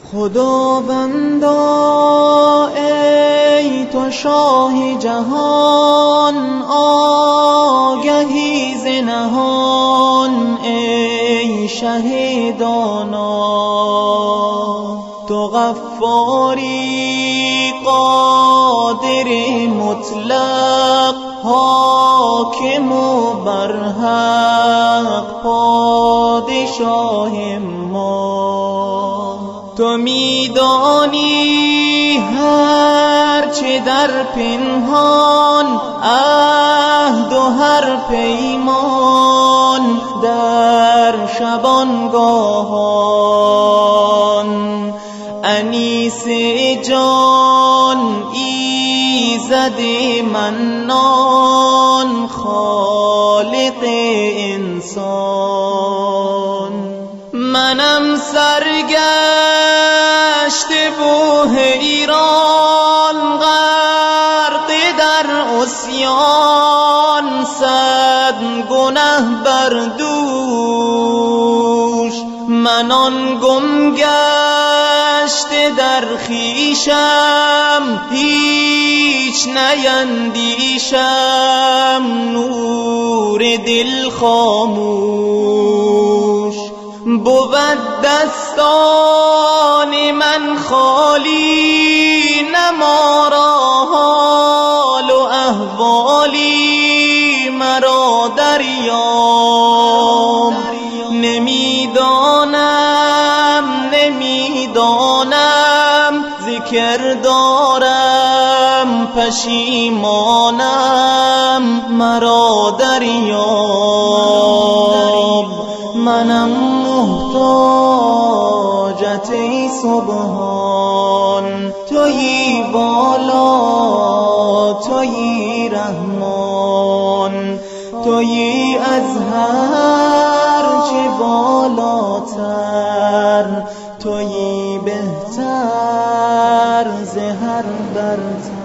خداوندا ای تو شاه جهان، آگهی ز نهان ای شه دانا. تو غفاری قادر مطلق، حاکم و برحق پادشاه ما. تو میدانی هر چه در پنهان، عهد و هر پیمان در شبانگاهان. انیس جان ایزد منان، خالق انسان. منم سرگشته و حیران، غرق در عصیان، صد گنه بر دوش. من آن گم گشته در خویشم، هیچ نیندیشم، نور دل خاموش. بود دستان من خالی، نه ما را حال و احوالی مرا دریاب. نمیدانم ذکر دارم، پشیمانم مرا دریاب. منم محتاجت ای سبحان، تویی والا تویی رحمان. تویی از هر چه بالاتر، تویی بهتر ز هر برتر.